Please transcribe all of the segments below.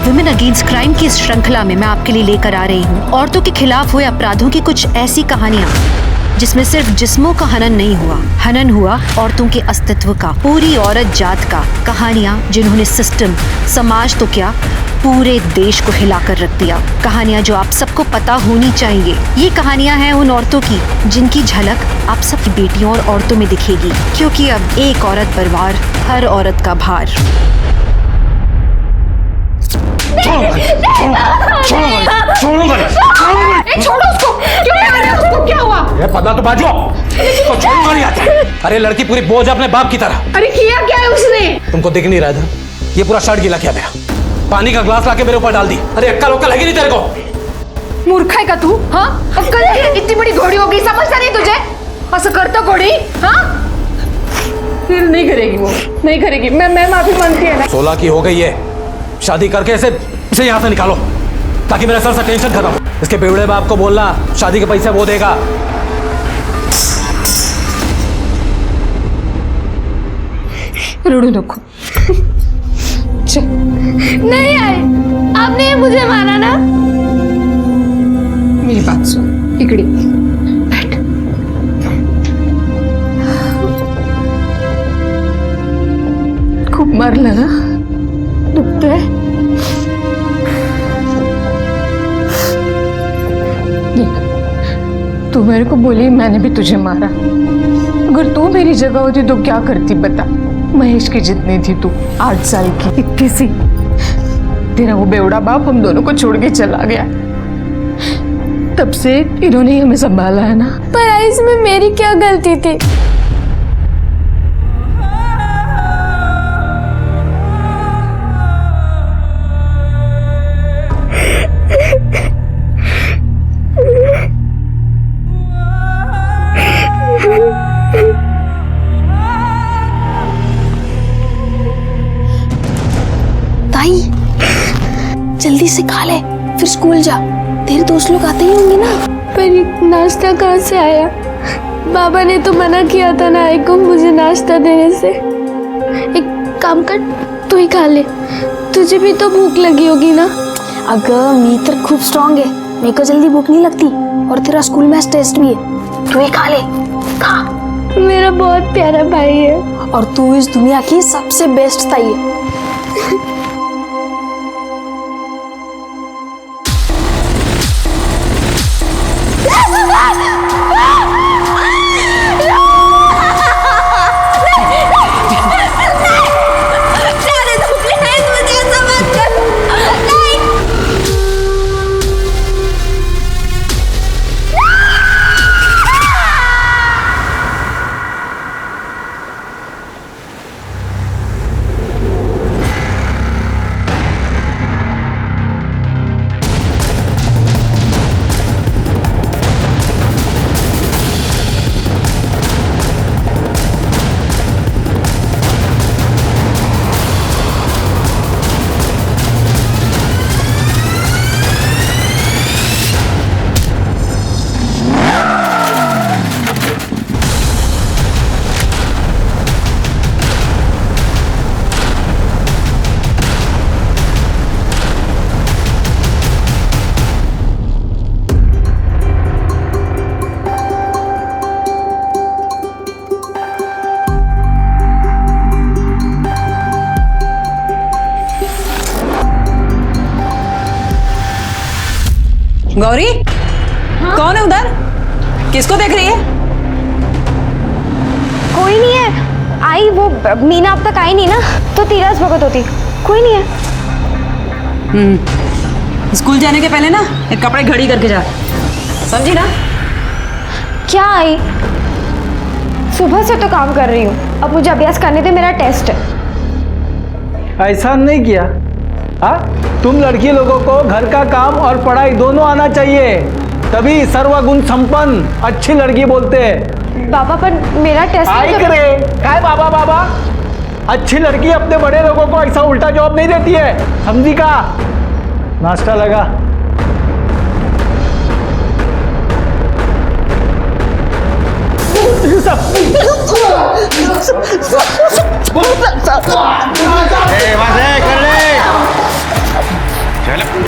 Women against crime की इस श्रृंखला में मैं आपके लिए लेकर आ रही हूँ औरतों के खिलाफ हुए अपराधों की कुछ ऐसी कहानियाँ जिसमें सिर्फ जिस्मों का हनन हुआ औरतों के अस्तित्व का, पूरी औरत जात का। कहानियाँ जिन्होंने सिस्टम, समाज तो क्या पूरे देश को हिलाकर रख दिया। कहानियाँ जो आप सबको पता होनी चाहिए। ये कहानियाँ हैं उन औरतों की जिनकी झलक आप सबकी बेटियों और औरतों में दिखेगी, क्योंकि अब एक औरत पर वार, हर औरत का भार। छोड़ो उसको। क्यों मार रहे हो उसको? क्या हुआ? ये पता तो बाजू तो छोड़ूंगा नहीं आता। अरे लड़की पूरी बोझ अपने बाप की तरह। अरे किया क्या है उसने? तुमको दिख नहीं रहा था? ये पूरा शर्ट गीला किया गया, पानी का ग्लास लाके मेरे ऊपर डाल दी। अरे अक्कल उक्कल लगी नहीं तेरे को? मूर्ख है का तू? हाँ, अक्कल है? इतनी बड़ी घोड़ी हो गई, समझता नहीं तुझे? ऐसा करता घोड़ी? हाँ, फिर नहीं करेगी वो, नहीं करेगी। मैं माफी मांगती है ना। 16 की हो गई है, शादी करके इसे यहाँ से निकालो ताकि मेरा सर से टेंशन खत्म। इसके बेवड़े बाप को बोलना शादी के पैसे वो देगा। रोडू नको। नहीं आए, आपने मुझे मारा ना। मेरी बात सुन, इकड़ी बैठ। खूब मारलं ना? दुखतंय? देख, तू मेरे को बोली मैंने भी तुझे मारा। अगर तू मेरी जगह होती तो क्या करती बता? महेश की जितनी थी तू, 8 साल की, इतनी सी। तेरा वो बेवड़ा बाप हम दोनों को छोड़ के चला गया। तब से इन्होंने ही हमें संभाला है ना। पर इसमें मेरी क्या गलती थी? ताई, जल्दी से खा ले, फिर स्कूल जा। तेरे दोस्त लोग आते ही होंगे ना। पर नाश्ता कहाँ से आया? बाबा ने तो मना किया था ना आई को मुझे नाश्ता देने से। एक काम कर, तू ही खा ले, तुझे भी तो भूख लगी होगी ना। अगर मीटर खूब स्ट्रांग है, मेरे को जल्दी भूख नहीं लगती, और तेरा स्कूल में टेस्ट भी है। तू ही खा ले, खा। मेरा बहुत प्यारा भाई है और तू इस दुनिया की सबसे बेस्ट ताई है। गौरी, हाँ? कौन है उधर? किसको देख रही है? कोई नहीं है। आई वो मीना अब तक आई नहीं ना, तो तीरथ भगत होती। कोई नहीं है। स्कूल जाने के पहले ना एक कपड़े घड़ी करके जा, समझी ना? क्या आई? सुबह से तो काम कर रही हूँ, अब मुझे अभ्यास करने दे, मेरा टेस्ट है। ऐसा नहीं किया? हाँ, तुम लड़की लोगों को घर का काम और पढ़ाई दोनों आना चाहिए, तभी सर्वगुण संपन्न अच्छी लड़की बोलते हैं। बाबा पर मेरा टेस्ट आई करे काय बाबा बाबा? अच्छी लड़की अपने बड़े लोगों को ऐसा उल्टा जवाब नहीं देती है, समझी का? नाश्ता लगा। कर ले।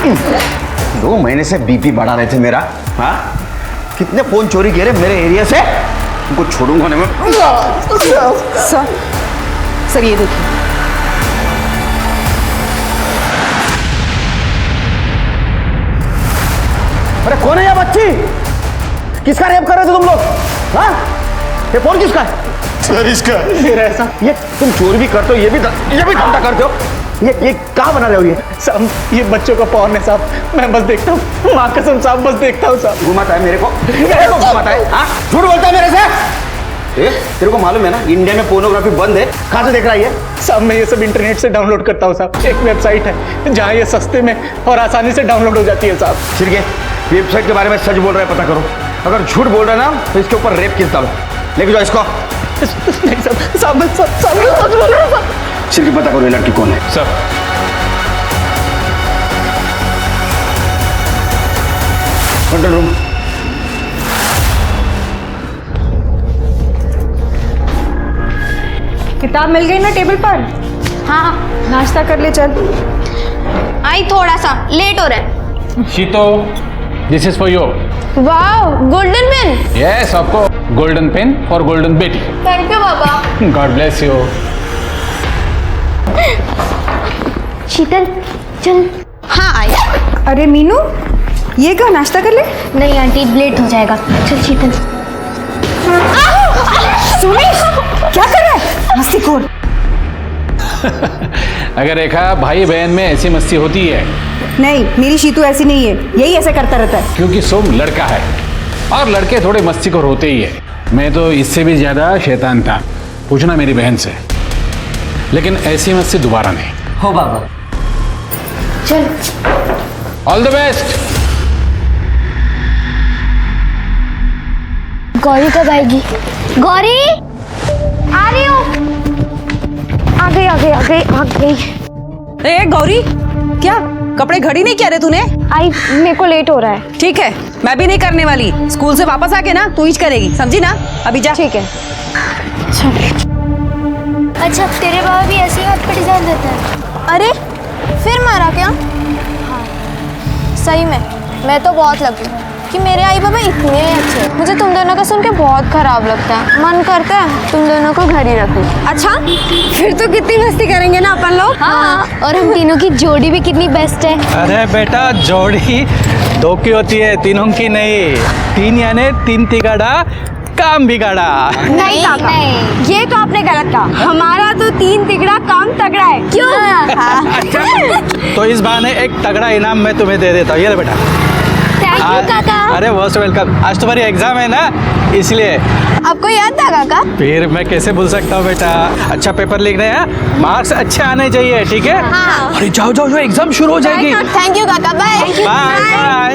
2 महीने से बीपी बढ़ा रहे थे मेरा। हाँ, कितने फोन चोरी किए रे मेरे एरिया से, उनको छोड़ूंगा नहीं मैं। सर ये देखिए, अरे कौन है ये बच्ची? किसका रेप कर रहे थे तुम लोग? हाँ, ये फोन किसका है? सर इसका मेरा ऐसा, ये तुम चोरी भी करते हो, ये भी धंधा करते हो। ये कहाँ बना रहे हो ये? साहब ये बच्चों का पॉर्न है साहब, मैं बस देखता हूँ, माँ कसम साहब बस देखता हूँ साहब। घुमाता है मेरे को घुमाता है। हाँ, झूठ बोलता है मेरे से। तेरे को मालूम है ना इंडिया में पोर्नोग्राफी बंद है, कहाँ से देख रहा है ये? साहब मैं ये सब इंटरनेट से डाउनलोड करता हूँ साहब, एक वेबसाइट है जहाँ ये सस्ते में और आसानी से डाउनलोड हो जाती है साहब। ठीक है, वेबसाइट के बारे में सच बोल रहा है पता करो, अगर झूठ बोल रहा है ना तो इसके ऊपर रेप केस डालो। लेके जाओ इसको। नहीं साहब मैं सच बोल रहा हूँ साहब। सिर्फ पता करो ये लड़की कौन है। Sir control room. किताब मिल गई ना टेबल पर? हाँ नाश्ता कर ले चल। आई, थोड़ा सा लेट हो रहा है। Sheeto, this is for you. वाह, गोल्डन पेन। यस, आपको गोल्डन पेन और गोल्डन बेटी। Thank you papa. God bless you. Sheetal चल। हाँ आई। अरे मीनू, ये क्या, नाश्ता कर ले। नहीं आंटी, लेट हो जाएगा। चल शीतल। सुनीश, क्या कर रहा है? मस्तीखोर। अगर रेखा, भाई बहन में ऐसी मस्ती होती है? नहीं, मेरी शीतू ऐसी नहीं है, यही ऐसे करता रहता है। क्योंकि सोम लड़का है और लड़के थोड़े मस्तीखोर होते ही है। मैं तो इससे भी ज्यादा शैतान था, पूछना मेरी बहन से। लेकिन ऐसी मस्ती दोबारा नहीं। हो बाबा। चल। All the best. गौरी कब आएगी? गौरी आ रही हूँ। आ गई। ए गौरी, क्या कपड़े घड़ी नहीं किया रे तूने? आई, मेरे को लेट हो रहा है। ठीक है, मैं भी नहीं करने वाली। स्कूल से वापस आके ना तू ही करेगी, समझी ना? अभी जा। ठीक है। अच्छा, तेरे बाबा भी ऐसी हाथ पे डिजाइन देते हैं? अरे फिर मारा क्या? हाँ सही में, मैं तो बहुत लकी कि मेरे आई बाबा इतने अच्छे। मुझे तुम दोनों का सुन के बहुत खराब लगता है, मन करता है तुम दोनों को घर ही रखूं। अच्छा, फिर तो कितनी मस्ती करेंगे ना अपन लोग। हाँ, और हम तीनों की जोड़ी भी कितनी बेस्ट है। अरे बेटा, जोड़ी 2 की होती है, 3 की नहीं। 3 यानी 3 तिगाड़ा काम बिगाड़ा। नहीं काका, ये तो आपने गलत कहा। हमारा तो 3 तिगड़ा काम तगड़ा है। क्यों? तो इस बहाने एक तगड़ा इनाम मैं तुम्हें दे देता हूँ। ये ले बेटा। थैंक यू काका। अरे मोस्ट वेलकम। आज तुम्हारी एग्जाम है ना, इसलिए। आपको याद था काका? फिर मैं कैसे भूल सकता हूँ बेटा। अच्छा पेपर लिखना है, मार्क्स अच्छे आने चाहिए, ठीक है? हाँ। अरे जाओ जाओ, एग्जाम शुरू हो जाएगी। थैंक यू काका, बाय बाय बाय।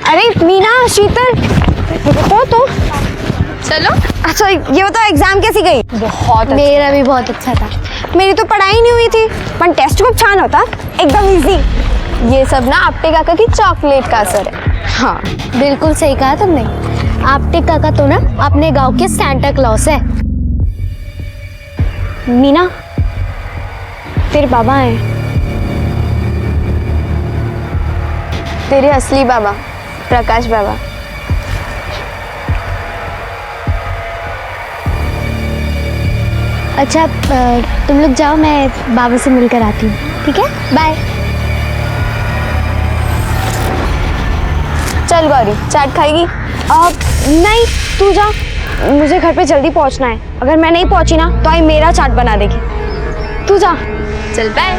अरे मीना, शीतल, रुको तो। चलो। अच्छा ये बताओ, एग्जाम कैसी गई? बहुत अच्छा। मेरा भी बहुत अच्छा था। मेरी तो पढ़ाई नहीं हुई थी, पर टेस्ट खूब छान होता, एकदम इजी। ये सब ना आपटे काका की चॉकलेट का असर है। हाँ बिल्कुल सही कहा तुमने। आपटे काका तो ना अपने गांव के सैंटा क्लॉस है। मीना, तेरे बाबा हैं। तेरे असली बाबा प्रकाश बाबा। अच्छा तुम लोग जाओ, मैं बाबा से मिलकर आती हूँ, ठीक है? बाय। चल गौरी, चाट खाएगी? नहीं, तू जा, मुझे घर पे जल्दी पहुँचना है। अगर मैं नहीं पहुँची ना तो आई मेरा चाट बना देगी। तू जा। चल बाय।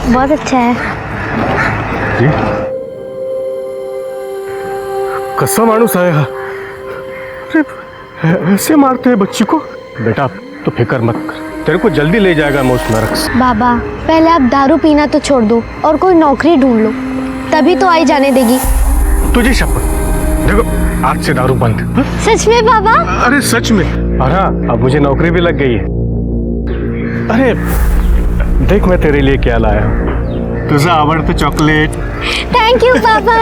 बहुत अच्छा है। कसा माणूस आहे हा? अरे ऐसे मारते हैं बच्ची को? बेटा तो फिक्र मत कर, तेरे को जल्दी ले जाएगा मौत नरक से। बाबा पहले आप दारू पीना तो छोड़ दो और कोई नौकरी ढूंढ लो, तभी तो आई जाने देगी। तुझे शपथ, देखो आज से दारू बंद। सच में बाबा? अरे सच में। और हाँ, अब मुझे नौकरी भी लग गई है। अरे देख मैं तेरे लिए क्या लाया हूं। तुझे आवडतं चॉकलेट। थैंक यू पापा।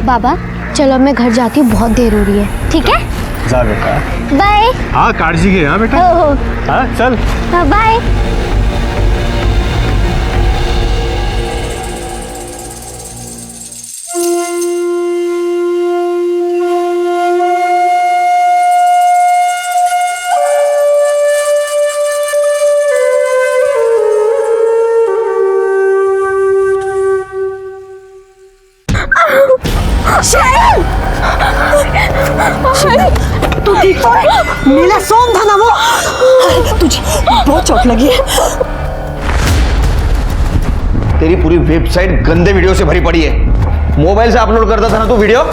बाबा चलो मैं घर जाती हूँ, बहुत देर हो रही है। ठीक है, जा बेटा। बाय। हाँ काळजी घे। हाँ बेटा। हाँ चल। बाय। तू ठीक तो है? नीला सोम था ना वो? तुझे बहुत चोट लगी है। तेरी पूरी वेबसाइट गंदे वीडियो से भरी पड़ी है। मोबाइल से अपलोड करता था ना तू वीडियो?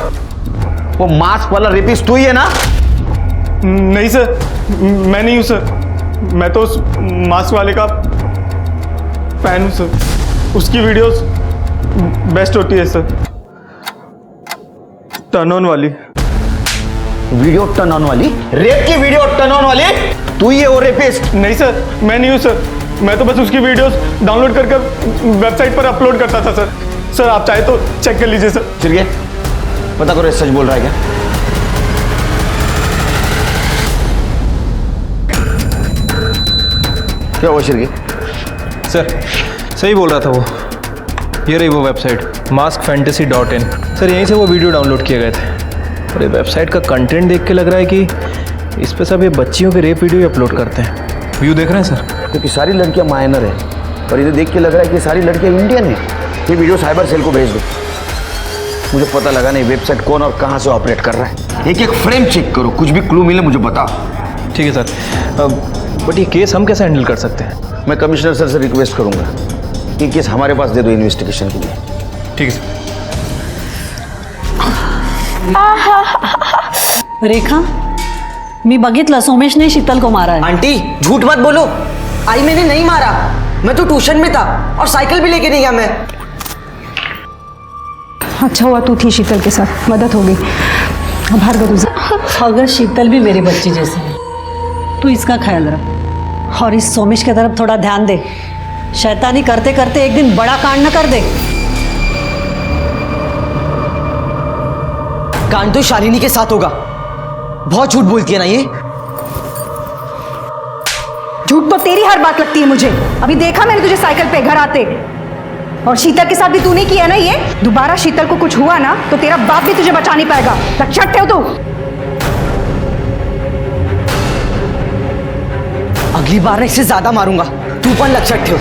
वो मास्क वाला रेपिस्ट तू ही है ना? नहीं सर, मैं नहीं हूं सर। मैं तो उस मास्क वाले का फैन हूं सर। उसकी वीडियोस बेस्ट होती है सर, टर्न ऑन वाली। वीडियो टर्न ऑन वाली? रेप की वीडियो टर्न ऑन वाली तू ही है वो रेपिस्ट? नहीं सर, मैं नहीं हूं सर। मैं तो बस उसकी वीडियोस डाउनलोड कर वेबसाइट पर अपलोड करता था सर। सर आप चाहे तो चेक कर लीजिए सर। चिरगे पता करो ये सच बोल रहा है क्या? क्या हुआ चिरगे? सर सही बोल रहा था वो। ये रही वो वेबसाइट maskfantasy.in। सर यहीं से वो वीडियो डाउनलोड किए गए थे। और ये वेबसाइट का कंटेंट देख के लग रहा है कि इस पे सब ये बच्चियों के रेप वीडियो अपलोड करते हैं। व्यू देख रहे हैं सर? क्योंकि सारी लड़कियां माइनर है और इसे देख के लग रहा है कि सारी लड़कियां इंडियन है। ये वीडियो साइबर सेल को भेज दो। मुझे पता लगा नहीं वेबसाइट कौन और कहां से ऑपरेट कर रहा है। एक एक फ्रेम चेक करो, कुछ भी क्लू मिले मुझे बताओ। ठीक है सर। बट ये केस हम कैसे हैंडल कर सकते हैं? मैं कमिश्नर सर से रिक्वेस्ट करूंगा कि केस हमारे पास दे दो इन्वेस्टिगेशन के लिए। ठीक है सर। रेखा, मी बघितलं सोमेशने शीतल को मारा है। आंटी झूठ मत बोलो, आई मैंने नहीं मारा। मैं तो ट्यूशन में था और साइकिल भी लेके नहीं गया मैं। अच्छा हुआ तू थी शीतल के साथ, मदद हो गई। भार्गव तुझे। अगर शीतल भी मेरी बच्ची जैसी है, तू इसका ख्याल रख और इस सोमेश की तरफ थोड़ा ध्यान दे। शैतानी करते करते एक दिन बड़ा कांड न कर दे। कांड तो शालिनी के साथ होगा। बहुत झूठ बोलती है ना ये। झूठ तो तेरी हर बात लगती है मुझे। अभी देखा मैंने तुझे साइकिल पे घर आते। और शीतल के साथ भी तूने किया ना ये। दोबारा शीतल को कुछ हुआ ना तो तेरा बाप भी तुझे बचा नहीं पाएगा। लक्षण ठेव तू। अगली बार इससे ज्यादा मारूंगा, तू पण लक्षात ठेव।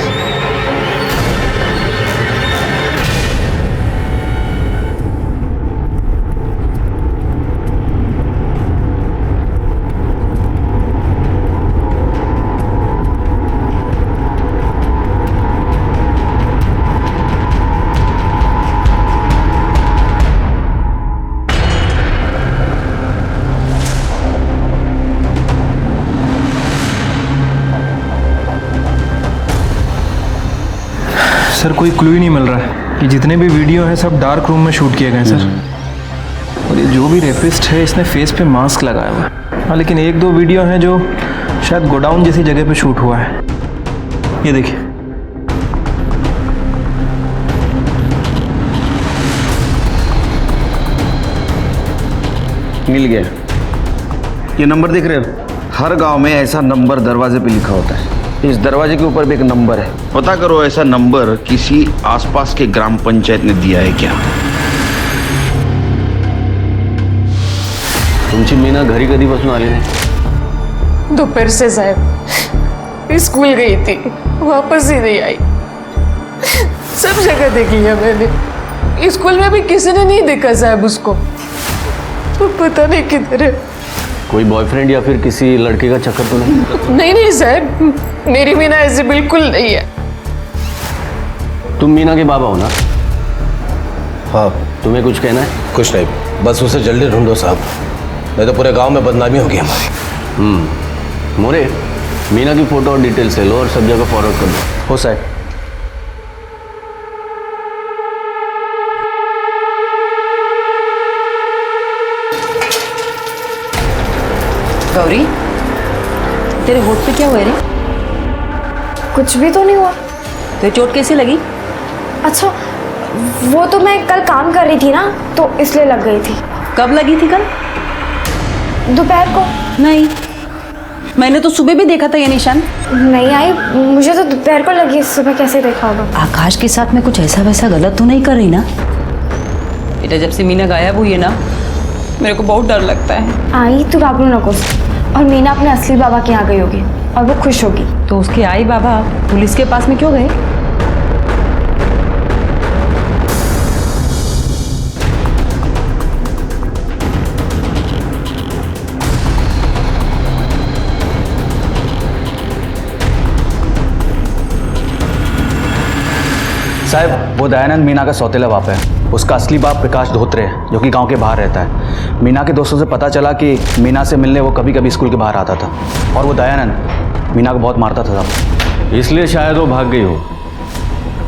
सर कोई क्लू ही नहीं मिल रहा है। ये जितने भी वीडियो हैं सब डार्क रूम में शूट किए गए हैं सर। और ये जो भी रेपिस्ट है इसने फेस पे मास्क लगाया हुआ है। हाँ लेकिन एक दो वीडियो हैं जो शायद गोडाउन जैसी जगह पे शूट हुआ है। ये देखिए। मिल गया। ये नंबर देख रहे हो? हर गांव में ऐसा नंबर दरवाजे पे लिखा होता है। इस दरवाजे के ऊपर भी एक नंबर है। पता करो ऐसा नंबर किसी आसपास के ग्राम पंचायत ने दिया है क्या? तुमची मीना घरी कधीपासून आली नाही? दोपहर से साहब स्कूल गई थी, वापस ही नहीं आई। सब जगह देख लिया मैंने, स्कूल में भी किसी ने नहीं देखा साहब उसको। तो पता नहीं किधर है। कोई बॉयफ्रेंड या फिर किसी लड़के का चक्कर तो नहीं? नहीं नहीं साहब, मेरी मीना ऐसे बिल्कुल नहीं है। तुम मीना के बाबा हो ना? हाँ। तुम्हें कुछ कहना है? कुछ नहीं, बस उसे जल्दी ढूंढो साहब, नहीं तो पूरे गांव में बदनामी होगी हमारी। मोरे, मीना की फोटो और डिटेल्स ले लो और सब जगह फॉरवर्ड कर दो। हो साहब। गौरी, तेरे होठ पे क्या हुआ रे? कुछ भी तो नहीं हुआ। तो चोट कैसे लगी? अच्छा, वो तो मैं कल काम कर रही थी ना, तो इसलिए लग गई थी। कब लगी थी कल? दोपहर को। नहीं, मैंने तो सुबह भी देखा था ये निशान। नहीं आई, मुझे तो दोपहर को लगी, सुबह कैसे देखा होगा। आकाश के साथ में कुछ ऐसा वैसा गलत तो नहीं कर रही ना? बेटा, जब से मीना गायब हुई है ना, मेरे को बहुत डर लगता है। आई तू घाबरू नको, और मीना अपने असली बाबा के यहाँ गई होगी और वो खुश होगी। तो उसके आई बाबा पुलिस के पास में क्यों गए? साहब, वो दयानंद मीना का सौतेला बाप है। उसका असली बाप प्रकाश धोत्रे है, जो कि गांव के बाहर रहता है। मीना के दोस्तों से पता चला कि मीना से मिलने वो कभी कभी स्कूल के बाहर आता था, और वो दयानंद मीना को बहुत मारता था साहब। इसलिए शायद वो भाग गई हो।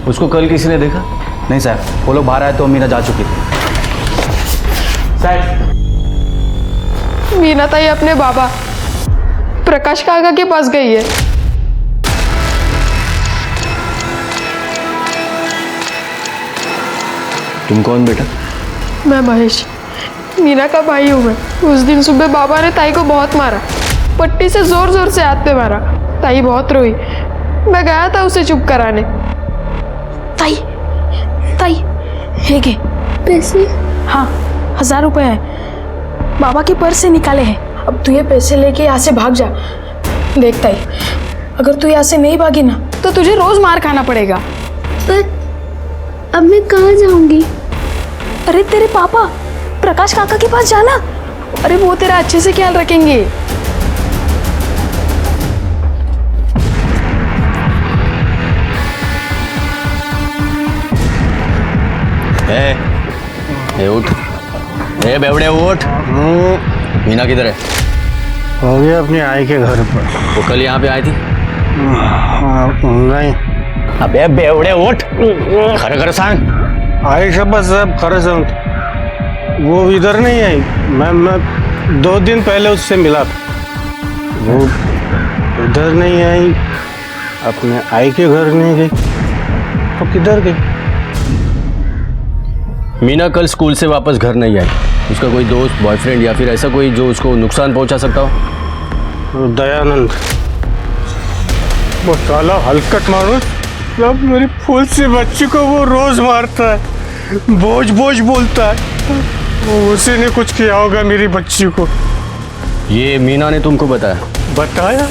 उसको कल किसी ने देखा? नहीं साहब, वो लोग बाहर आए तो मीना जा चुकी थी। साहब, मीना ताई अपने बाबा प्रकाश काका के पास गई है। तुम कौन बेटा? मैं महेश, मीना का भाई हूँ मैं। उस दिन सुबह बाबा ने ताई को बहुत मारा, पट्टी से जोर जोर से हाथ पे मारा। ताई बहुत रोई, मैं गया था उसे चुप कराने। ताई ताई है के पैसे? हाँ, 1000 रुपए है, बाबा के पर्स से निकाले हैं। अब तू ये पैसे लेके यहाँ से भाग जा। देख ताई, अगर तू यहाँ से नहीं भागी ना तो तुझे रोज मार खाना पड़ेगा। पर अब मैं कहाँ जाऊंगी? अरे तेरे पापा प्रकाश काका के पास जाना। अरे वो तेरा अच्छे से ख्याल रखेंगे। ए उठ, ए बेवड़े उठ। मीना किधर है? हो गया अपनी आई के घर पर। वो कल यहाँ पे आई थी? नहीं। अबे बेवड़े उठ, खरे खरे सांग। आई शपथ साहब, खरे सांग। वो इधर नहीं आई। मैं 2 दिन पहले उससे मिला था। वो इधर नहीं आई, अपने आई के घर नहीं गई। तो किधर गई? मीना कल स्कूल से वापस घर नहीं आई। उसका कोई दोस्त, बॉयफ्रेंड या फिर ऐसा कोई जो उसको नुकसान पहुंचा सकता हो? दयानंद, वो साला हलकट मानो, सब मेरी फूल सी बच्ची को वो रोज मारता है, बोझ बोझ बोलता है। वो उसी ने कुछ किया होगा मेरी बच्ची को। ये मीना ने तुमको बताया? बताया?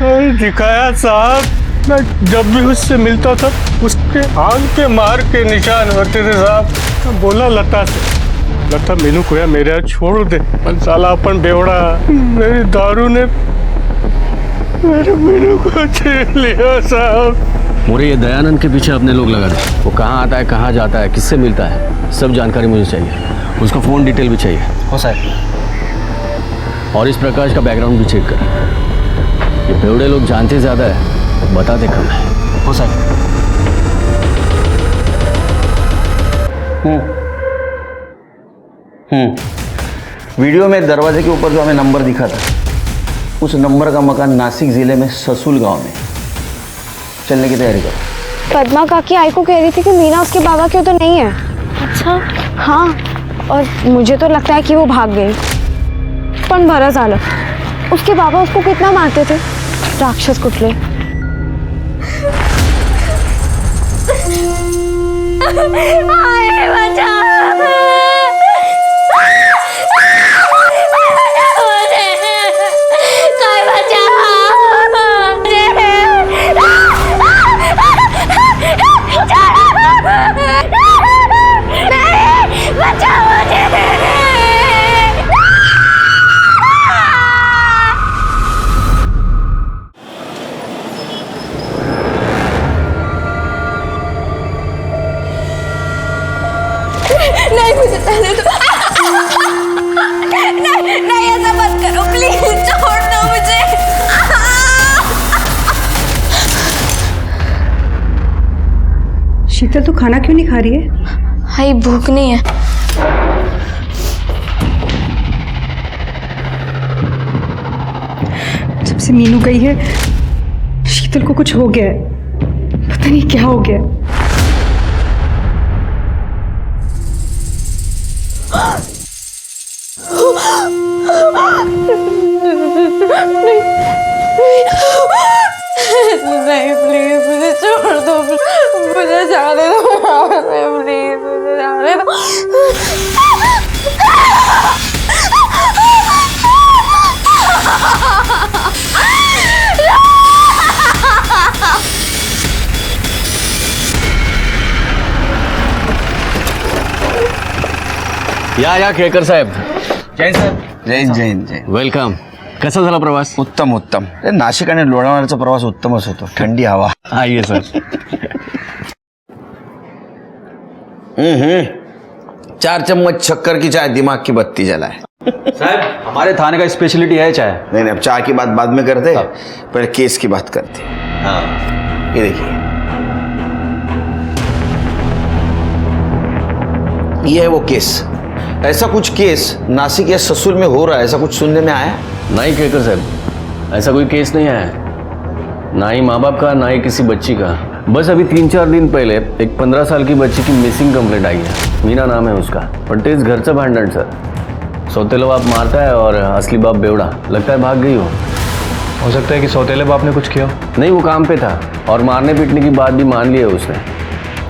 अरे दिखाया साहब। मैं जब भी उससे मिलता था उसके आंख पे मार के निशान होते थे साहब। मैं बोला लता से, लता मीनू को या मेरे यहाँ छोड़ दे। पर साला अपन बेवड़ा, मेरी दारू ने मेरे मीनू को छीन लिया साहब। मुझे ये दयानंद के पीछे अपने लोग लगा दे। वो कहाँ आता है, कहाँ जाता है, किससे मिलता है, सब जानकारी मुझे चाहिए। उसका फ़ोन डिटेल भी चाहिए। हो साहब। और इस प्रकाश का बैकग्राउंड भी चेक कर। ये बेवड़े लोग जानते ज़्यादा है, बताते कम है। हो साहब। वीडियो में दरवाजे के ऊपर जो हमें नंबर दिखा था, उस नंबर का मकान नासिक जिले में ससुल गांव में। चलने की तैयारी करो। पद्मा काकी आई को कह रही थी कि मीना उसके बाबा की तो नहीं है। अच्छा? हाँ, और मुझे तो लगता है कि वो भाग गई। पण बरं झालं, उसके बाबा उसको कितना मारते थे, राक्षस कुठले। नहीं, मुझे जाने दो। नहीं, ऐसा मत करो प्लीज, छोड़ दो मुझे। शीतल, तू खाना क्यों नहीं खा रही है? हाय, भूख नहीं है। से मीनू गई है शीतल को कुछ हो गया है, पता नहीं क्या हो गया है। नहीं प्लीज मुझे छोड़ दो, मुझे जाने दो प्लीज, मुझे जाने दो। या केळकर साहेब. जैन साहेब. जैन जैन जैन. वेलकम. कसा झाला प्रवास? उत्तम उत्तम. नाशिक आणि लोणावळ्याचा प्रवास उत्तमच होतो. थंडी हवा. आइए सर. चार चम्मच शक्कर की चाय दिमाग की बत्ती जलाए. साहब हमारे थाने का स्पेशलिटी है चाय. नहीं अब चाय की बात बाद में करते, पहले केस की बात करते. हाँ ये देखिए, ये है वो केस. ऐसा कुछ केस नासिक या ससुर में हो रहा है, ऐसा कुछ सुनने में आया? नहीं केळकर साहब, ऐसा कोई केस नहीं है, ना ही माँ बाप का ना ही किसी बच्ची का. बस अभी 3-4 दिन पहले एक 15 साल की बच्ची की मिसिंग कंप्लेंट आई है. मीना नाम है उसका. पण तेच घरचं भांडण सर. सौतेला बाप मारता है और असली बाप बेवड़ा. लगता है भाग गई हो सकता है कि सौतेले बाप ने कुछ किया. नहीं वो काम पे था और मारने पीटने की बात भी मान ली है उसने.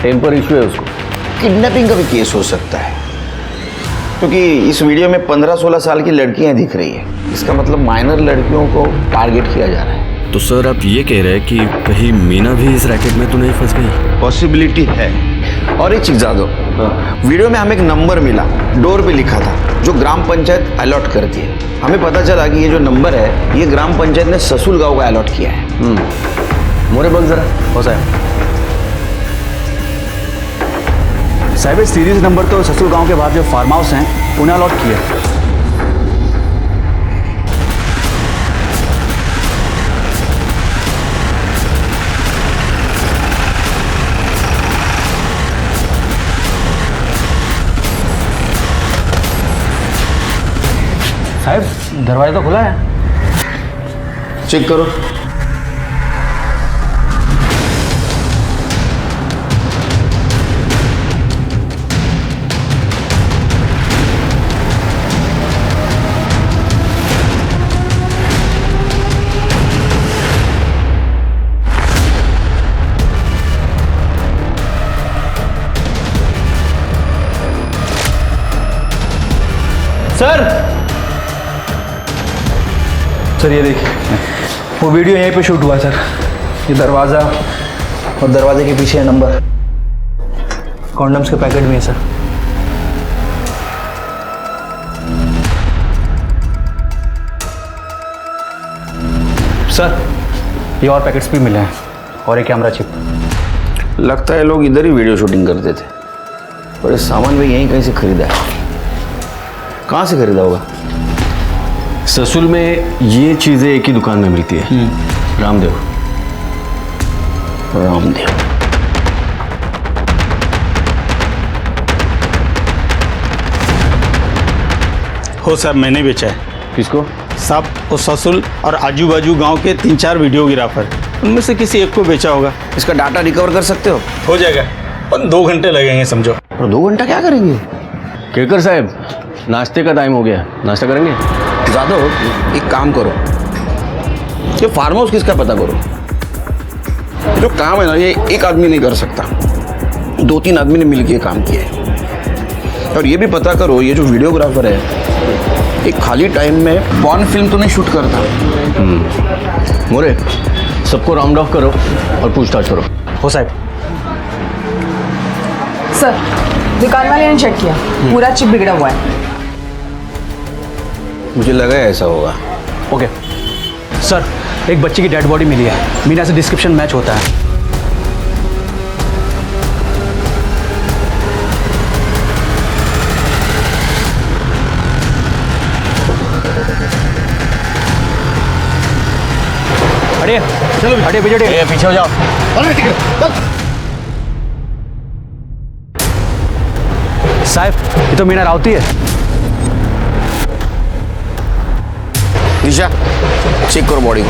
टेम्पर इशू है उसको. किडनैपिंग का भी केस हो सकता है, क्योंकि इस वीडियो में 15-16 साल की लड़कियां दिख रही है. इसका मतलब माइनर लड़कियों को टारगेट किया जा रहा है. तो सर आप ये कह रहे हैं कि कहीं मीना भी इस रैकेट में तो नहीं फंस गई? पॉसिबिलिटी है. और एक चीज जादो, वीडियो में हमें एक नंबर मिला, डोर पे लिखा था, जो ग्राम पंचायत अलॉट करती है. हमें पता चला कि ये जो नंबर है ये ग्राम पंचायत ने ससुल गांव का अलॉट किया है. मोरे बग जरा. हो साहब. साहब सीरीज नंबर तो ससुर गांव के बाहर जो फार्म हाउस हैं उन्हें अलॉट किया. साहब दरवाजा तो खुला है. चेक करो. सर ये देखिए, वो वीडियो यहीं पे शूट हुआ सर. ये दरवाज़ा और दरवाजे के पीछे नंबर. कॉन्डम्स के पैकेट भी है सर. सर ये और पैकेट्स भी मिले हैं और एक कैमरा चिप. लगता है लोग इधर ही वीडियो शूटिंग करते थे. बड़े सामान भी यहीं कहीं से खरीदा है. कहाँ से खरीदा होगा? ससुल में ये चीजें एक ही दुकान में मिलती है. रामदेव. रामदेव. हो साहब मैंने बेचा है. किसको? साहब वो ससुल और आजू बाजू गांव के 3-4 वीडियोग्राफर, उनमें से किसी एक को बेचा होगा. इसका डाटा रिकवर कर सकते हो जाएगा, पर 2 घंटे लगेंगे समझो. और 2 घंटा क्या करेंगे? केळकर साहब नाश्ते का टाइम हो गया, नाश्ता करेंगे? जादो एक काम करो, ये फार्म हाउस किसका पता करो. ये जो काम है ना ये एक आदमी नहीं कर सकता, 2-3 आदमी ने मिलकर काम किया है. और ये भी पता करो ये जो वीडियोग्राफर है एक खाली टाइम में पॉर्न फिल्म तो नहीं शूट करता. मोरे सबको राउंड ऑफ करो और पूछताछ करो. हो साहब. सर दुकान वाले ने चेक किया, पूरा चिप बिगड़ा हुआ है. मुझे लगा ऐसा होगा. ओके सर, एक बच्चे की डेड बॉडी मिली है. मीना से डिस्क्रिप्शन मैच होता है. अरे चलो हटे पीछे हो जाओ. साहब ये तो मीना रावती है. दिशा चेक करो बॉडी को।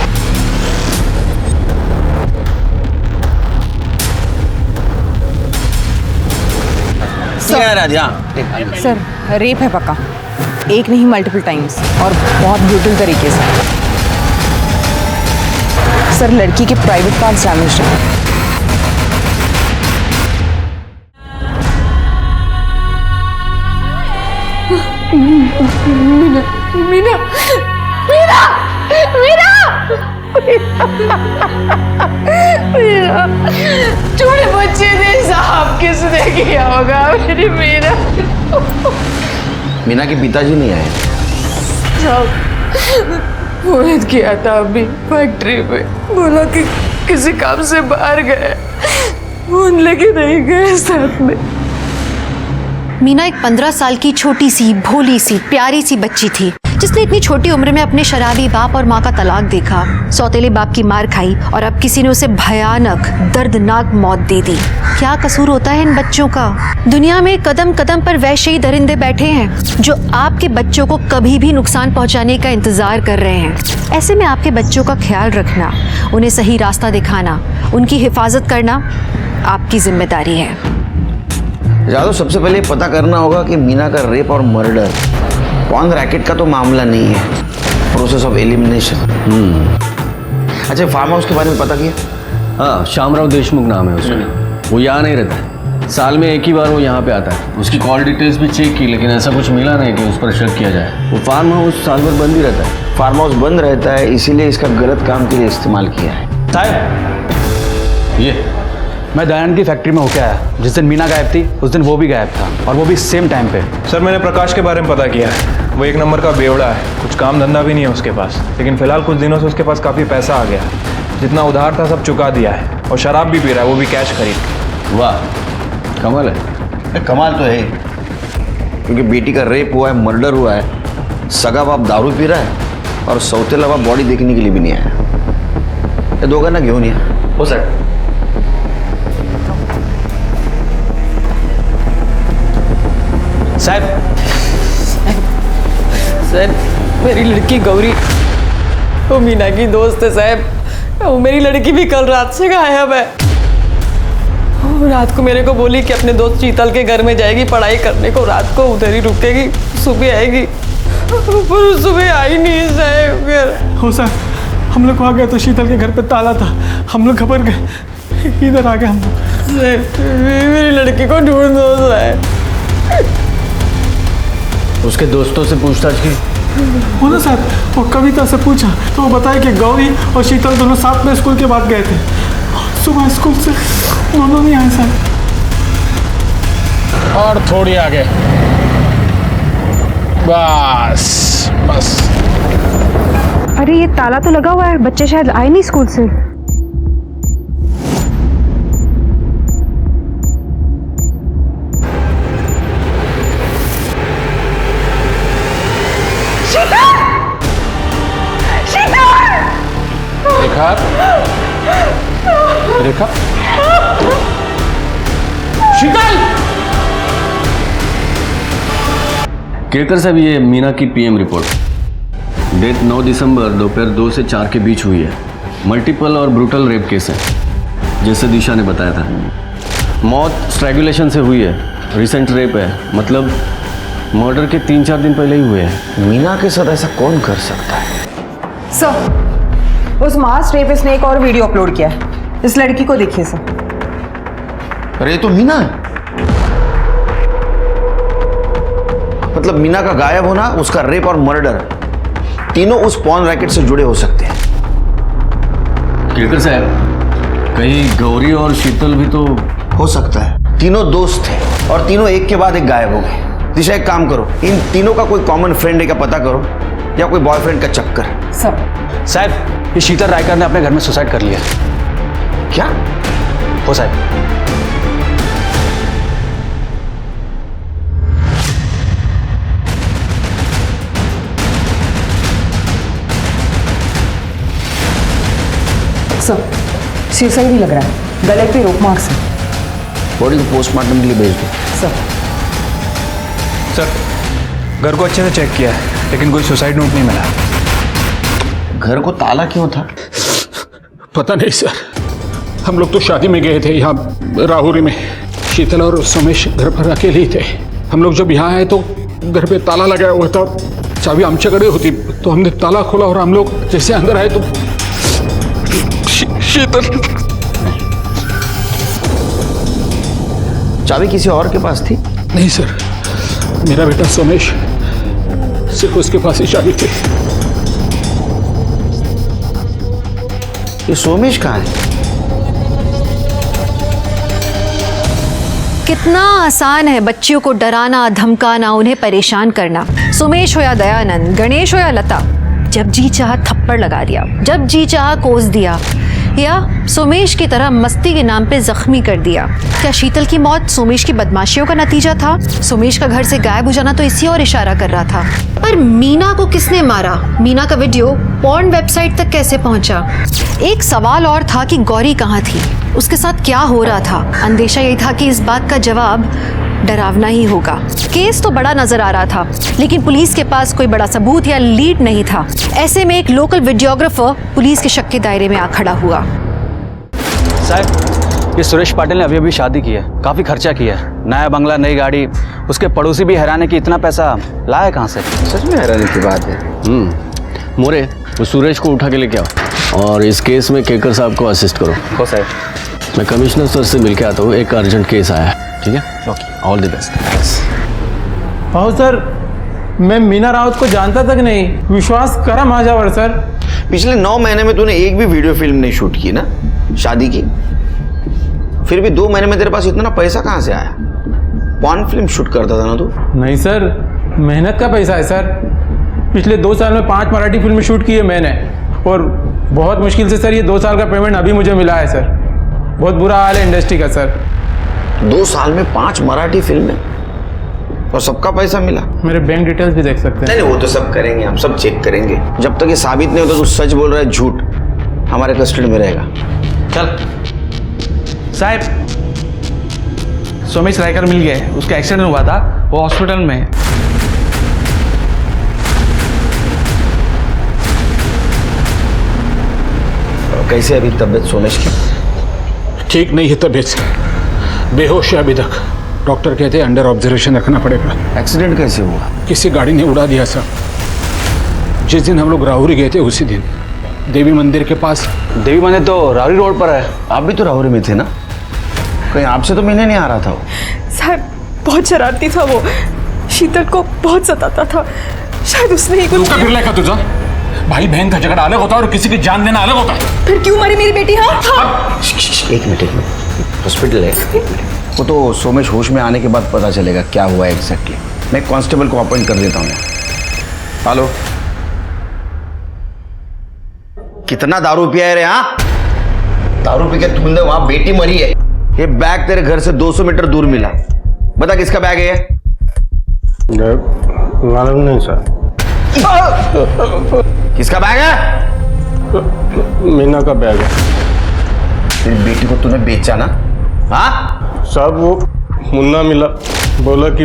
सर रेप है पक्का, एक नहीं मल्टीपल टाइम्स और बहुत ब्रूटल तरीके से। सर लड़की के प्राइवेट पार्ट्स डैमेज हैं। मीना मीना मीना मीना छोटे बच्चे ने साहब किसने किया होगा मेरी मीना। मीना के पिताजी नहीं आए। फोन किया था अभी फैक्ट्री में, बोला कि किसी काम से बाहर गए, फोन लेके नहीं गए साथ में। मीना एक 15 साल की छोटी सी भोली सी प्यारी सी बच्ची थी जिसने इतनी छोटी उम्र में अपने शराबी बाप और माँ का तलाक देखा, सौतेले बाप की मार खाई और अब किसी ने उसे भयानक दर्दनाक मौत दे दी। क्या कसूर होता है इन बच्चों का? दुनिया में कदम कदम पर वैसे ही दरिंदे बैठे हैं जो आपके बच्चों को कभी भी नुकसान पहुंचाने का इंतजार कर रहे हैं। ऐसे में आपके बच्चों का ख्याल रखना, उन्हें सही रास्ता दिखाना, उनकी हिफाजत करना आपकी जिम्मेदारी है। जादू, सबसे पहले पता करना होगा कि मीना का रेप और मर्डर पॉर्न रैकेट का तो मामला नहीं है, प्रोसेस ऑफ एलिमिनेशन। अच्छा, फार्म हाउस के बारे में पता किया? हाँ, श्यामराव देशमुख नाम है उसका। वो यहाँ नहीं रहता है, साल में एक ही बार वो यहाँ पे आता है। उसकी कॉल डिटेल्स भी चेक की लेकिन ऐसा कुछ मिला नहीं कि उस पर शक किया जाए। वो फार्म हाउस साल भर बंद ही रहता है। फार्म हाउस बंद रहता है इसीलिए इसका गलत काम के लिए इस्तेमाल किया है। साहब, ये मैं दयानंद की फैक्ट्री में होके आया। जिस दिन मीना गायब थी उस दिन वो भी गायब था, और वो भी सेम टाइम पे। सर मैंने प्रकाश के बारे में पता किया है, वो एक नंबर का बेवड़ा है, कुछ काम धंधा भी नहीं है उसके पास, लेकिन फिलहाल कुछ दिनों से उसके पास काफ़ी पैसा आ गया है। जितना उधार था सब चुका दिया है और शराब भी पी रहा है, वो भी कैश खरीद। वाह, कमाल है। कमाल तो है क्योंकि बेटी का रेप हुआ है, मर्डर हुआ है, सगा बाप दारू पी रहा है और सौतेला बाप बॉडी देखने के लिए भी नहीं आया। ये दोघांना घेऊन या हो सर। साहब, सर मेरी लड़की गौरी वो मीना की दोस्त है साहब। वो मेरी लड़की भी कल रात से गायब है। वो रात को मेरे को बोली कि अपने दोस्त शीतल के घर में जाएगी पढ़ाई करने को, रात को उधर ही रुकेगी, सुबह आएगी, पर सुबह आई नहीं साहब। हो सर, हम लोग वहाँ गए तो शीतल के घर पे ताला था, हम लोग घबर गए, इधर आ गए हम लोग। मेरी लड़की को ढूंढ दो साहब। उसके दोस्तों से पूछताछ की? हो ना सर, वो कविता से पूछा तो वो बताया कि गौरी और शीतल दोनों साथ में स्कूल के बाद गए थे। सुबह स्कूल से दोनों नहीं आए सर। और थोड़ी आगे, बस बस। अरे ये ताला तो लगा हुआ है, बच्चे शायद आए नहीं स्कूल से। रेखा, शीतल। केरकर साहब, ये मीना की पीएम रिपोर्ट। डेथ 9 दिसंबर दोपहर 2 से 4 के बीच हुई है। मल्टीपल और ब्रूटल रेप केस है, जैसे दिशा ने बताया था। मौत स्ट्रैंगुलेशन से हुई है, रिसेंट रेप है, मतलब मर्डर के 3-4 दिन पहले ही हुए हैं। मीना के साथ ऐसा कौन कर सकता है? सर उस मास रेपिस्ट ने एक और वीडियो अपलोड किया है, इस लड़की को देखिए सर। अरे ये तो मीना है। मतलब मीना का गायब होना, उसका रेप और मर्डर, तीनों उस पॉर्न रैकेट से जुड़े हो सकते हैं। केरकर साहब, कहीं गौरी और शीतल भी तो हो सकता है। तीनों दोस्त थे और तीनों एक के बाद एक गायब हो गए। दिशा, एक काम करो, इन तीनों का कोई कॉमन फ्रेंड है क्या पता करो, या कोई बॉयफ्रेंड का चक्कर। साहब, ये शीतल रायकर ने अपने घर में सुसाइड कर लिया। क्या? हो साहब। सर सुसाइड ही लग रहा है, गले पे रोक मार्क्स है। बॉडी को पोस्टमार्टम के लिए भेज दो। सर घर को अच्छे से चेक किया है लेकिन कोई सुसाइड नोट नहीं मिला। घर को ताला क्यों था? पता नहीं सर, हम लोग तो शादी में गए थे यहाँ राहुरी में। शीतल और सोमेश घर पर अकेले ही थे। हम लोग जब यहाँ आए तो घर पे ताला लगाया हुआ था, चाबी आमच्याकडे होती, तो हमने ताला खोला और हम लोग जैसे अंदर आए तो शीतल। चाबी किसी और के पास थी? नहीं सर, मेरा बेटा सोमेश, सिर्फ उसके पास ही चाबी थी। ये सोमेश कहाँ है? कितना आसान है बच्चियों को डराना, धमकाना, उन्हें परेशान करना। सोमेश हो या दयानंद, गणेश हो या लता, जब जी चाहा थप्पड़ लगा दिया, जब जी चाहा कोस दिया, या सोमेश की तरह मस्ती के नाम पे जख्मी कर दिया। क्या शीतल की मौत सोमेश की बदमाशियों का नतीजा था? सोमेश का घर से गायब हो जाना तो इसी और इशारा कर रहा था। पर मीना को किसने मारा? मीना का वीडियो पॉर्न वेबसाइट तक कैसे पहुंचा? एक सवाल और था कि गौरी कहाँ थी, उसके साथ क्या हो रहा था? अंदेशा यही था कि इस बात का जवाब डरावना ही होगा। केस तो बड़ा नजर आ रहा था, लेकिन पुलिस के पास कोई बड़ा सबूत या लीड नहीं था। ऐसे में एक लोकल वीडियोग्राफर पुलिस के शक के दायरे में आ खड़ा हुआ। साहब, ये सुरेश पाटिल ने अभी अभी शादी की है, काफ़ी खर्चा किया है, नया बंगला, नई गाड़ी। उसके पड़ोसी भी हैरान है कि इतना पैसा लाया कहाँ से। सच में हैरानी की बात है। मोरे, वो सुरेश को उठा के लेके आओ और इस केस में केकर साहब को असिस्ट करो। हो साहब। मैं कमिश्नर सर से मिलके आता हूँ, एक अर्जेंट केस आया है। ठीक है, ऑल द बेस्ट। थैंक्स। आओ सर, मैं मीना राउत को जानता तक नहीं, विश्वास करा माझ्यावर सर। पिछले 9 महीने में तूने एक भी वीडियो फिल्म नहीं शूट की ना, शादी की। फिर भी 2 महीने में तेरे पास इतना पैसा कहाँ से आया? पॉर्न फिल्म शूट करता था ना तू? नहीं सर, मेहनत का पैसा है सर। पिछले 2 साल में 5 मराठी फिल्में शूट की है मैंने, और बहुत मुश्किल से सर ये 2 साल का पेमेंट अभी मुझे मिला है सर। बहुत बुरा हाल है इंडस्ट्री का सर। 2 साल में 5 मराठी फिल्में और सबका पैसा मिला? मेरे बैंक डिटेल्स भी देख सकते हैं। नहीं, वो तो सब करेंगे, हम सब चेक करेंगे। जब तक ये साबित नहीं होता तू सच बोल रहा है, झूठ, हमारे कस्टडी में रहेगा। चल साहब, सोमेश रायकर मिल गए, उसका एक्सीडेंट हुआ था, वो हॉस्पिटल में है। कैसे अभी तबीयत सोमेश की? ठीक नहीं है तबीयत, बेहोश है अभी तक। डॉक्टर कहते हैं अंडर ऑब्जर्वेशन रखना पड़ेगा। एक्सीडेंट कैसे हुआ? किसी गाड़ी ने उड़ा दिया सर। जिस दिन हम लोग राहुरी गए थे उसी दिन, देवी मंदिर के पास। देवी मंदिर तो राहुरी रोड पर है। आप भी तो राहुरी में थे ना? कहीं आपसे तो मिलने नहीं आ रहा था वो? साहब बहुत शरारती था वो, शीतल को बहुत सताता था, शायद उसने ही कुछ फिर लेकर तुझा भाई बहन का झगड़ा अलग होता है और किसी की जान देना अलग होता है। फिर क्यों मरी मेरी बेटी? हाँ, एक मिनट, हॉस्पिटल है, वो तो सोमेश होश में आने के बाद पता चलेगा क्या हुआ एग्जैक्टली। मैं कांस्टेबल को अपॉइंट कर देता हूँ। हेलो, कितना दारू पिया है रे? हाँ, दारू पी के तुमने वहां बेटी मरी है। ये बैग तेरे घर से 200 मीटर दूर मिला, बता किसका बैग है? मालूम नहीं सर। किसका बैग है? मीना का बैग है। तेरी बेटी को तूने बेचा ना? हाँ साहब, वो मुन्ना मिला, बोला कि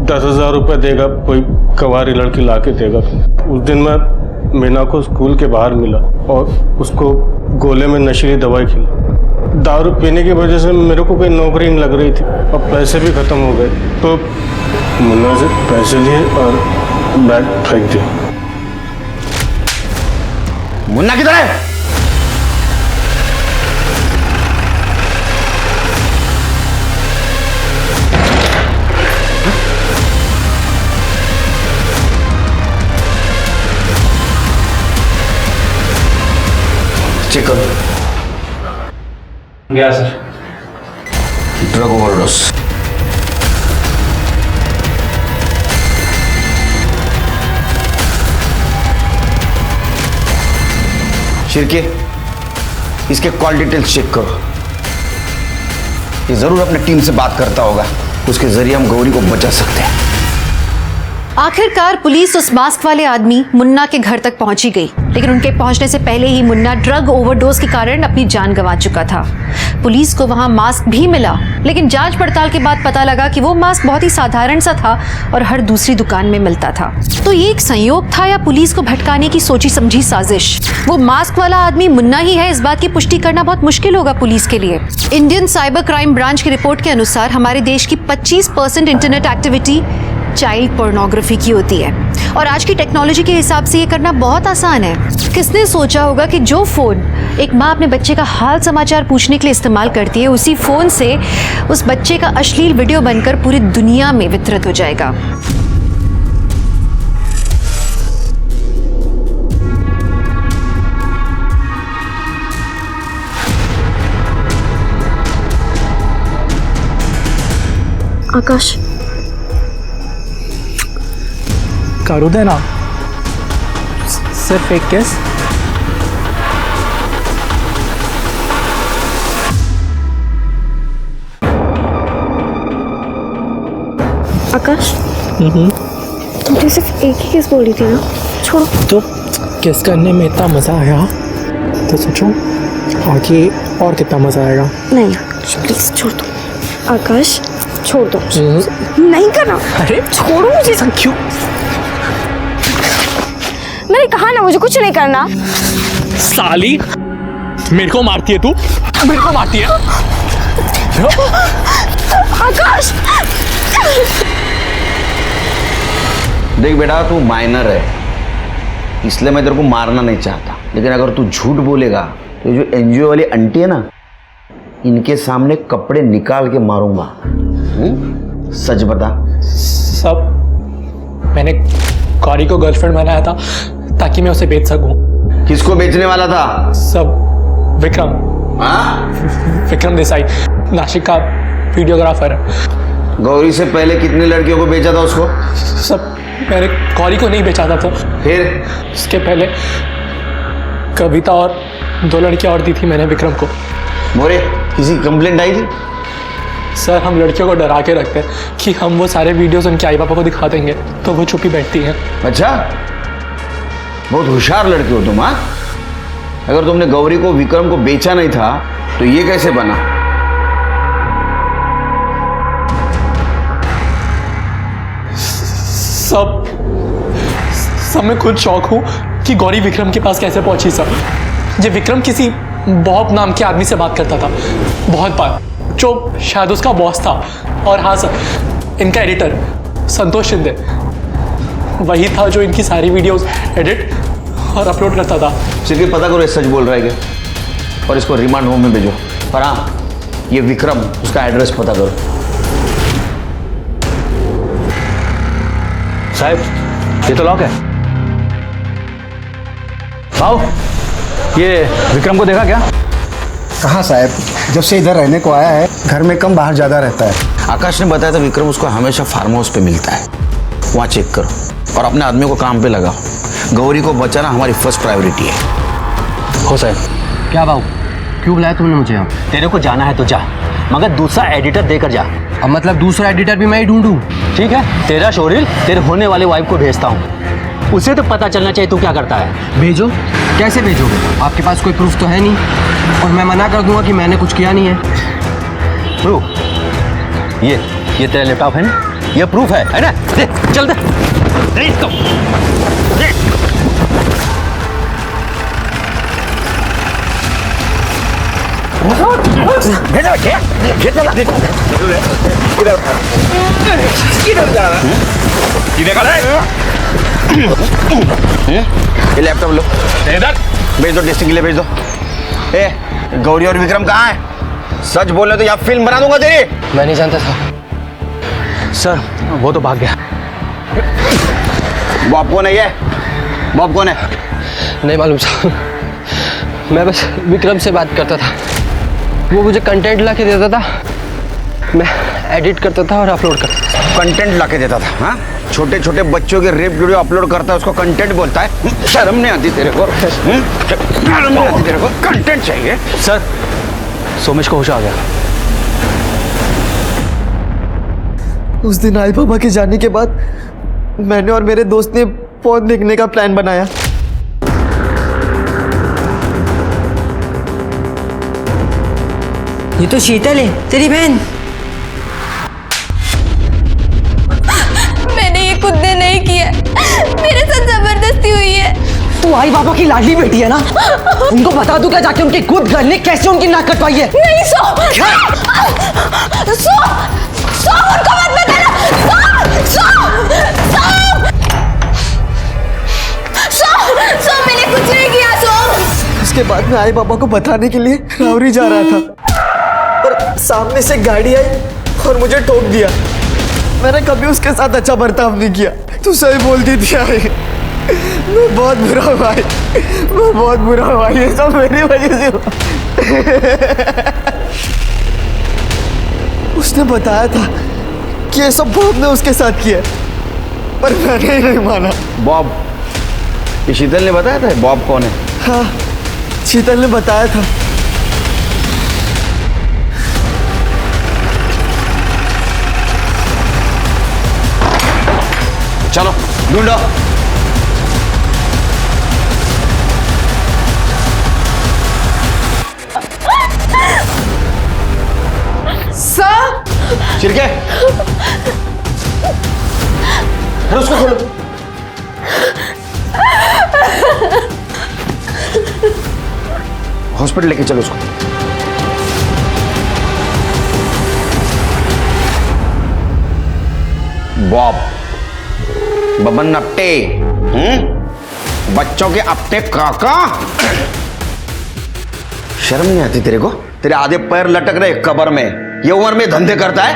10,000 रुपये देगा, कोई कवारी लड़की ला के देगा। उस दिन मैं मीना को स्कूल के बाहर मिला और उसको गोले में नशीली दवाई खिला। दारू पीने की वजह से मेरे को कोई नौकरी नहीं लग रही थी और पैसे भी ख़त्म हो गए, तो मुन्ना से पैसे लिए और बैग फेंक दिया। मुन्ना किधर है? चेक करो। गया सर। Drug overdose. शिरके, इसके कॉल डिटेल्स चेक करो। ये जरूर अपने टीम से बात करता होगा, उसके जरिए हम गौरी को बचा सकते हैं। आखिरकार पुलिस उस मास्क वाले आदमी मुन्ना के घर तक पहुंची गई, लेकिन उनके पहुंचने से पहले ही मुन्ना ड्रग ओवरडोज के कारण अपनी जान गंवा चुका था। पुलिस को वहां मास्क भी मिला, लेकिन जांच पड़ताल के बाद पता लगा कि वो मास्क बहुत ही साधारण सा था और हर दूसरी दुकान में मिलता था। तो ये एक संयोग था या पुलिस को भटकाने की सोची समझी साजिश? वो मास्क वाला आदमी मुन्ना ही है, इस बात की पुष्टि करना बहुत मुश्किल होगा पुलिस के लिए। इंडियन साइबर क्राइम ब्रांच की रिपोर्ट के अनुसार हमारे देश की 25% इंटरनेट एक्टिविटी चाइल्ड पोर्नोग्राफी की होती है, और आज की टेक्नोलॉजी के हिसाब से ये करना बहुत आसान है। किसने सोचा होगा कि जो फोन एक माँ अपने बच्चे का हाल समाचार पूछने के लिए इस्तेमाल करती है, उसी फोन से उस बच्चे का अश्लील वीडियो बनकर पूरी दुनिया में वितरित हो जाएगा। आकाश, करू दे ना, सिर्फ एक केस। आकाश, तुझे सिर्फ एक ही केस बोली थी ना, छोड़ो। तो केस करने में इतना मज़ा आया तो सोचो आगे और कितना मज़ा आएगा। नहीं प्लीज छोड़ दो। आकाश छोड़ दो। नहीं करना। अरे छोड़ो मुझे। क्यों? मैंने कहा ना मुझे कुछ नहीं करना। साली, मेरे को मारती है तू? मेरे को मारती है? आकाश, देख बेटा, तू माइनर है, इसलिए मैं तेरे को मारना नहीं चाहता, लेकिन अगर तू झूठ बोलेगा तो जो एनजीओ वाली आंटी है ना, इनके सामने कपड़े निकाल के मारूंगा। सच बता। सब मैंने गौरी को गर्लफ्रेंड बनाया था ताकि मैं उसे बेच सकूं। किसको बेचने वाला था? सब विक्रम। विक्रम देसाई, नासिक का वीडियोग्राफर है। गौरी से पहले कितनी लड़कियों को बेचा था उसको? सब। मैंने गौरी को नहीं बेचा था। तो फिर इसके पहले कविता और 2 लड़कियां और दी थी मैंने विक्रम को। मोरे, किसी कंप्लेंट आई थी? सर, हम लड़कियों को डरा के रखते हैं कि हम वो सारे वीडियोस उनके आई पापा को दिखा देंगे तो वो चुप ही बैठती हैं। अच्छा, बहुत होशियार लड़की हो तुम। हाँ, अगर तुमने गौरी को विक्रम को बेचा नहीं था तो ये कैसे बना? सब मैं खुद शौक हूं कि गौरी विक्रम के पास कैसे पहुंची। सर, ये विक्रम किसी बॉब नाम के आदमी से बात करता था बहुत बार, जो शायद उसका बॉस था। और हाँ सर, इनका एडिटर संतोष शिंदे वही था जो इनकी सारी वीडियोस एडिट और अपलोड करता था। सिर्फ पता करो ये सच बोल रहा है क्या, और इसको रिमांड होम में भेजो। पर हाँ, ये विक्रम, उसका एड्रेस पता करो। साहब, ये तो लॉक है। आओ, ये विक्रम को देखा क्या? कहाँ साहब, जब से इधर रहने को आया है घर में कम बाहर ज़्यादा रहता है। आकाश ने बताया था विक्रम उसको हमेशा फार्म हाउस पे मिलता है, वहाँ चेक करो और अपने आदमी को काम पे लगाओ। गौरी को बचाना हमारी फर्स्ट प्रायोरिटी है। हो साहब। क्या बाबू, क्यों बुलाया तुमने मुझे यहाँ? तेरे को जाना है तो जा, मगर दूसरा एडिटर देकर जा। अब मतलब दूसरा एडिटर भी मैं ही ढूंढूं? ठीक है, तेरा शोरील तेरे होने वाले वाइफ को भेजता हूँ, उसे तो पता चलना चाहिए तू क्या करता है। भेजो। कैसे भेजोगे? आपके पास कोई प्रूफ तो है नहीं, और मैं मना कर दूंगा कि मैंने कुछ किया नहीं है। प्रूफ? ये तेरा लैपटॉप है ना, ये प्रूफ है ना? दे, चल दे, दे इसको, दे। ये लैपटॉप लो, भेज दो, टेस्टिंग के लिए भेज दो। ए, गौरी और विक्रम कहाँ है? सच बोल रहे तो यहाँ फिल्म बना दूंगा तेरी। मैं नहीं जानता था सर, वो तो भाग गया। बॉब कौन है ये? बॉब कौन है? नहीं मालूम साहब, मैं बस विक्रम से बात करता था, वो मुझे कंटेंट ला के देता था, मैं एडिट करता था और अपलोड करता था। कंटेंट ला के देता था? हाँ, छोटे छोटे बच्चों के रेप वीडियो अपलोड करता है, उसको कंटेंट बोलता है? शर्म नहीं आती तेरे को? शर्म नहीं आती तेरे को? कंटेंट चाहिए? सर, सोमेश को होश आ गया। उस दिन आई पापा के जाने के बाद मैंने और मेरे दोस्त ने फोन देखने का प्लान बनाया। ये तो शीतल है, तेरी बहन। मैंने ये खुद ने नहीं किया, मेरे साथ जबरदस्ती हुई है। तू आई बाबा की लाडली बेटी है ना, उनको बता दूं क्या जाके उनकी खुद गर्ल ने कैसे उनकी नाक कटवाई है। नहीं सो उनको मत बताना। सो मैंने कुछ नहीं किया। सो उसके बाद में आई बाबा को बताने के लिए रावरी जा रहा था और सामने से गाड़ी आई और मुझे ठोक दिया। मैंने कभी उसके साथ अच्छा बर्ताव नहीं किया। तू सही बोलती थी आई, मैं बहुत बुरा हुआ भाई, मैं बहुत बुरा हुआ, ये सब मेरी वजह से हुआ। उसने बताया था कि ये सब बॉब ने उसके साथ किया, पर मैंने ही नहीं माना। बॉब? ये शीतल ने बताया था बॉब कौन है? हाँ, शीतल ने बताया था। चलो ढूंढो। सर चिरके, अरे उसको खोलो। हॉस्पिटल लेके चलो उसको। बॉब, बबन अपटे, बच्चों के अपटे काका। शर्म नहीं आती तेरे को? तेरे आधे पैर लटक रहे कब्र में, ये उम्र में धंधे करता है?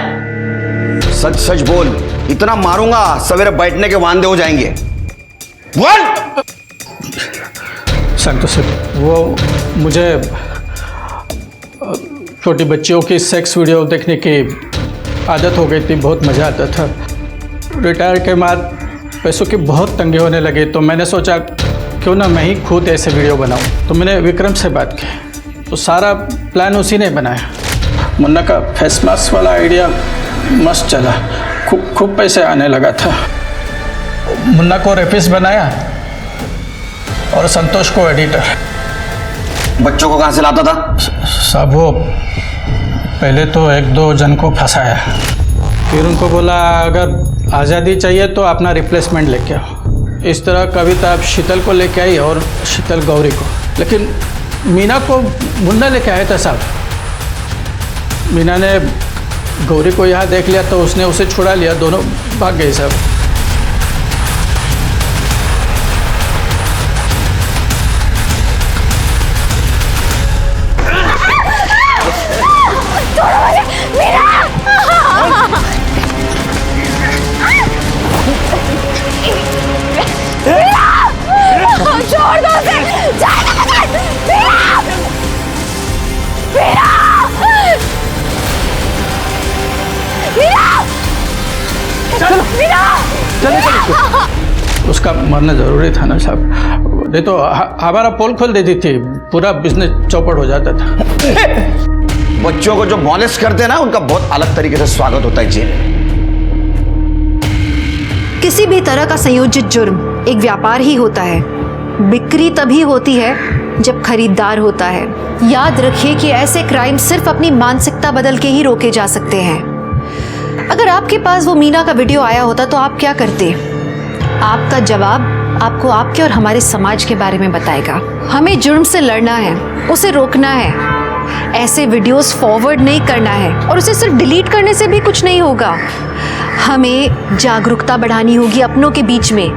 सच सच बोल, इतना मारूंगा सवेरे बैठने के वांदे हो जाएंगे। बोल। संतोष, वो मुझे छोटी बच्चियों की सेक्स वीडियो देखने की आदत हो गई थी, बहुत मज़ा आता था। रिटायर के बाद पैसों की बहुत तंगी होने लगी, तो मैंने सोचा क्यों ना मैं ही खुद ऐसे वीडियो बनाऊं। तो मैंने विक्रम से बात की, तो सारा प्लान उसी ने बनाया। मुन्ना का फेस मास्क वाला आइडिया मस्त चला, खूब पैसे आने लगा था। मुन्ना को रेपिस्ट बनाया और संतोष को एडिटर। बच्चों को कहाँ से लाता था? सब वो पहले तो 1-2 जन को फंसाया, फिर उनको बोला अगर आज़ादी चाहिए तो अपना रिप्लेसमेंट लेके आओ। इस तरह कविता शीतल को लेके आई और शीतल गौरी को, लेकिन मीना को मुन्ना लेके आया था साहब। मीना ने गौरी को यहाँ देख लिया तो उसने उसे छुड़ा लिया, दोनों भाग गए साहब। छोड़ दो उसे, उसका मरना जरूरी था ना साहब, नहीं तो हमारा पोल खोल देती थी, पूरा बिजनेस चौपट हो जाता था। बच्चों को जो मॉलेस्ट करते हैं ना, उनका बहुत अलग तरीके से स्वागत होता है जेल में। किसी भी तरह का संयोजित जुर्म एक व्यापार ही होता है। बिक्री तभी होती है जब खरीदार होता है। याद रखिए कि ऐसे क्राइम सिर्फ अपनी मानसिकता बदल के ही रोके जा सकते हैं। अगर आपके पास वो मीना का वीडियो आया होता तो आप क्या करते? आपका जवाब आपको आपके और हमारे समाज के बारे में बताएगा। हमें जुर्म से लड़ना है, उसे रोकना है, ऐसे वीडियोस फॉरवर्ड नहीं करना है, और उसे सिर्फ डिलीट करने से भी कुछ नहीं होगा। हमें जागरूकता बढ़ानी होगी अपनों के बीच में।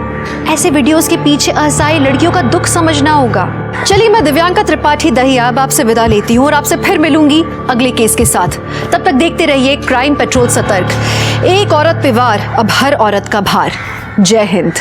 ऐसे वीडियोस के पीछे असहाय लड़कियों का दुख समझना होगा। चलिए, मैं दिव्यांका त्रिपाठी दहियाब आपसे विदा लेती हूँ और आपसे फिर मिलूंगी अगले केस के साथ। तब तक देखते रहिए क्राइम पेट्रोल सतर्क। एक औरत पे वार, अब हर औरत का भार। जय हिंद।